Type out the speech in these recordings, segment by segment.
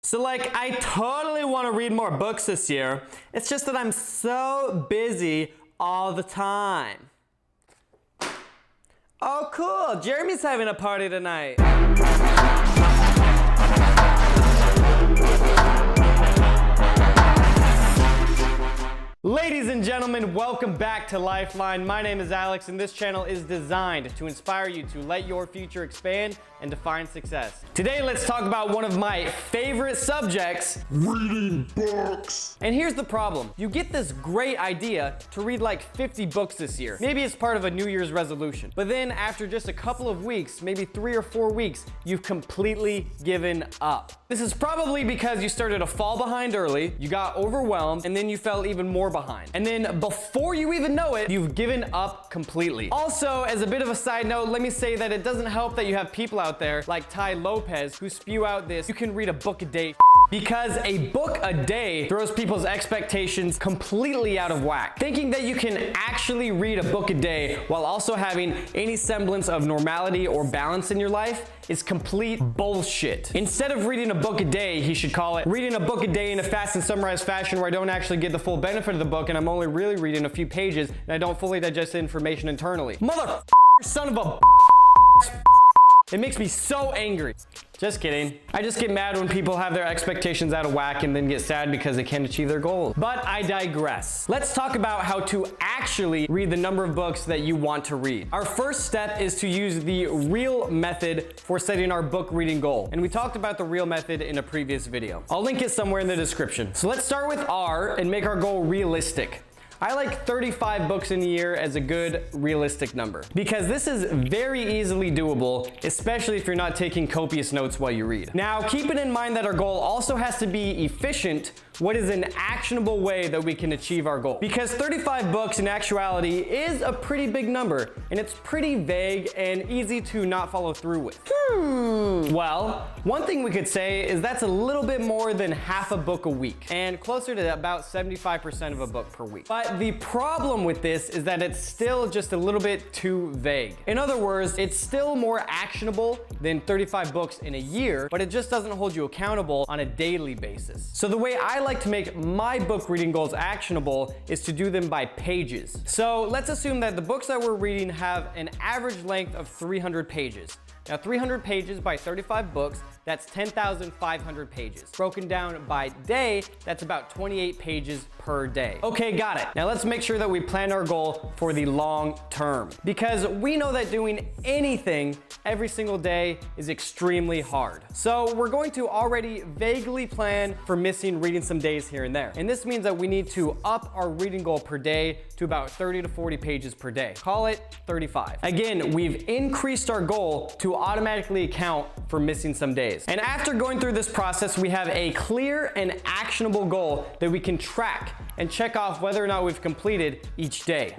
So like, I totally want to read more books this year. It's just that I'm so busy all the time. Oh cool, Jeremy's having a party tonight. Ladies and gentlemen, welcome back to Lifeline. My name is Alex, and this channel is designed to inspire you to let your future expand and define success. Today, let's talk about one of my favorite subjects, reading books. And here's the problem. You get this great idea to read like 50 books this year. Maybe it's part of a New Year's resolution. But then after just a couple of weeks, maybe 3 or 4 weeks, you've completely given up. This is probably because you started to fall behind early, you got overwhelmed, and then you fell even more behind. And then before you even know it, you've given up completely. Also, as a bit of a side note, let me say that it doesn't help that you have people out there like Ty Lopez who spew out this, you can read a book a day, because a book a day throws people's expectations completely out of whack. Thinking that you can actually read a book a day while also having any semblance of normality or balance in your life is complete bullshit. Instead of reading a book a day, he should call it reading a book a day in a fast and summarized fashion where I don't actually get the full benefit of the book and I'm only really reading a few pages and I don't fully digest the information internally. Mother son of a it makes me so angry. Just kidding. I just get mad when people have their expectations out of whack and then get sad because they can't achieve their goals. But I digress. Let's talk about how to actually read the number of books that you want to read. Our first step is to use the REAL method for setting our book reading goal. And we talked about the REAL method in a previous video. I'll link it somewhere in the description. So let's start with R and make our goal realistic. I like 35 books in a year as a good realistic number because this is very easily doable, especially if you're not taking copious notes while you read. Now, keeping in mind that our goal also has to be efficient, what is an actionable way that we can achieve our goal? Because 35 books in actuality is a pretty big number and it's pretty vague and easy to not follow through with. Well, one thing we could say is that's a little bit more than half a book a week and closer to about 75% of a book per week. But the problem with this is that it's still just a little bit too vague. In other words, it's still more actionable than 35 books in a year, but it just doesn't hold you accountable on a daily basis. So the way I like to make my book reading goals actionable is to do them by pages. So let's assume that the books that we're reading have an average length of 300 pages. Now 300 pages by 35 books, that's 10,500 pages. Broken down by day, that's about 28 pages per day. Okay, got it. Now let's make sure that we plan our goal for the long term because we know that doing anything every single day is extremely hard. So we're going to already vaguely plan for missing reading some days here and there. And this means that we need to up our reading goal per day to about 30 to 40 pages per day. Call it 35. Again, we've increased our goal to automatically account for missing some days. And after going through this process, we have a clear and actionable goal that we can track and check off whether or not we've completed each day.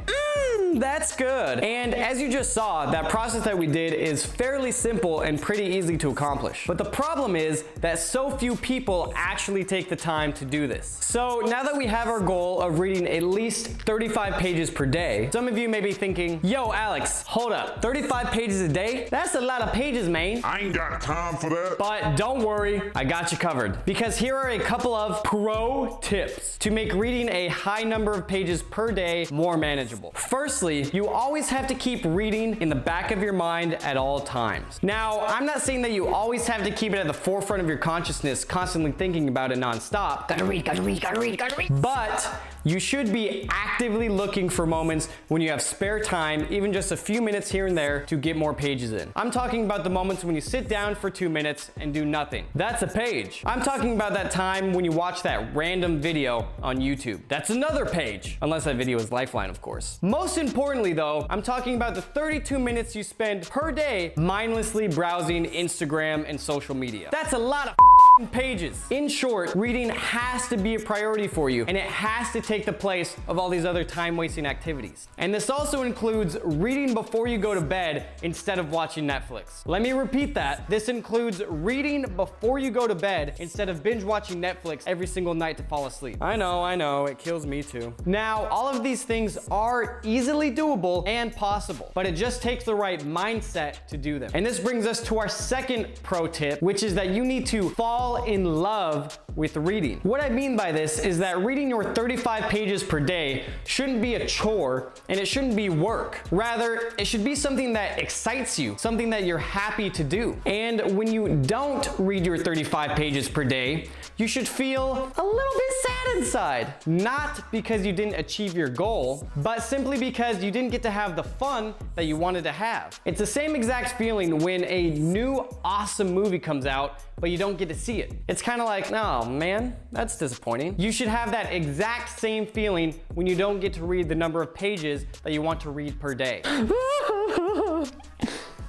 That's good. And as you just saw, that process that we did is fairly simple and pretty easy to accomplish. But the problem is that so few people actually take the time to do this. So now that we have our goal of reading at least 35 pages per day, some of you may be thinking, yo, Alex, hold up, 35 pages a day? That's a lot of pages, man. I ain't got time for that. But don't worry, I got you covered. Because here are a couple of pro tips to make reading a high number of pages per day more manageable. Firstly, you always have to keep reading in the back of your mind at all times. Now, I'm not saying that you always have to keep it at the forefront of your consciousness, constantly thinking about it nonstop. Gotta read, gotta read, gotta read, gotta read. But you should be actively looking for moments when you have spare time, even just a few minutes here and there, to get more pages in. I'm talking about the moments when you sit down for 2 minutes and do nothing. That's a page. I'm talking about that time when you watch that random video on YouTube. That's another page. Unless that video is Lifeline, of course. Most importantly though, I'm talking about the 32 minutes you spend per day mindlessly browsing Instagram and social media. That's a lot of pages. In short, reading has to be a priority for you and it has to take the place of all these other time-wasting activities. And this also includes reading before you go to bed instead of watching Netflix. Let me repeat that. This includes reading before you go to bed instead of binge watching Netflix every single night to fall asleep. I know, it kills me too. Now, all of these things are easily doable and possible, but it just takes the right mindset to do them. And this brings us to our second pro tip, which is that you need to fall fall in love with reading. What I mean by this is that reading your 35 pages per day shouldn't be a chore and it shouldn't be work. Rather, it should be something that excites you, something that you're happy to do. And when you don't read your 35 pages per day, you should feel a little bit sad inside. Not because you didn't achieve your goal, but simply because you didn't get to have the fun that you wanted to have. It's the same exact feeling when a new awesome movie comes out, but you don't get to see it. It's kind of like, oh man, that's disappointing. You should have that exact same feeling when you don't get to read the number of pages that you want to read per day.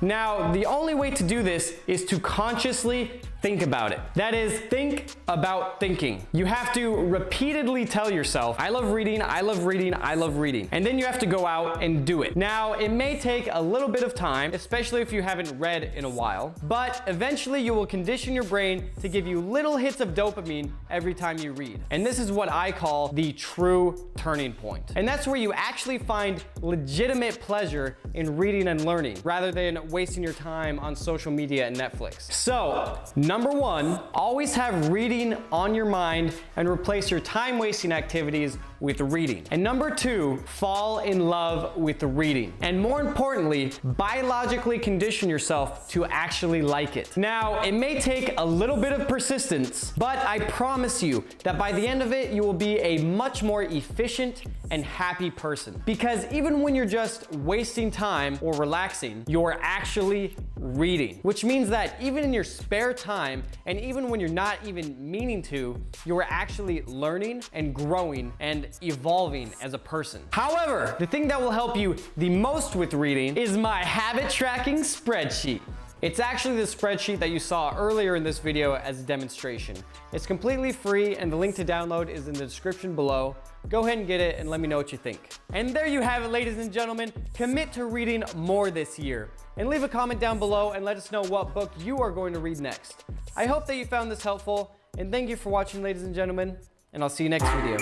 Now, the only way to do this is to consciously think about it. That is, think about thinking. You have to repeatedly tell yourself, I love reading, I love reading, I love reading. And then you have to go out and do it. Now, it may take a little bit of time, especially if you haven't read in a while, but eventually you will condition your brain to give you little hits of dopamine every time you read. And this is what I call the true turning point. And that's where you actually find legitimate pleasure in reading and learning, rather than wasting your time on social media and Netflix. So, number one, always have reading on your mind and replace your time-wasting activities with reading. And number two, fall in love with reading. And more importantly, biologically condition yourself to actually like it. Now, it may take a little bit of persistence, but I promise you that by the end of it, you will be a much more efficient and happy person. Because even when you're just wasting time or relaxing, you're actually reading, which means that even in your spare time and even when you're not even meaning to, you're actually learning and growing and evolving as a person. However, the thing that will help you the most with reading is my habit tracking spreadsheet. It's actually the spreadsheet that you saw earlier in this video as a demonstration. It's completely free and the link to download is in the description below. Go ahead and get it and let me know what you think. And there you have it, ladies and gentlemen. Commit to reading more this year. And leave a comment down below and let us know what book you are going to read next. I hope that you found this helpful, and thank you for watching, ladies and gentlemen, and I'll see you next video.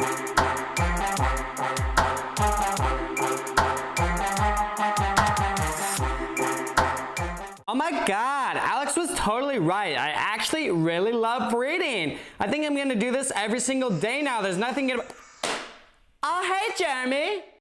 Oh my God, Alex was totally right. I actually really love reading. I think I'm gonna do this every single day now. There's nothing. Oh, hey, Jeremy.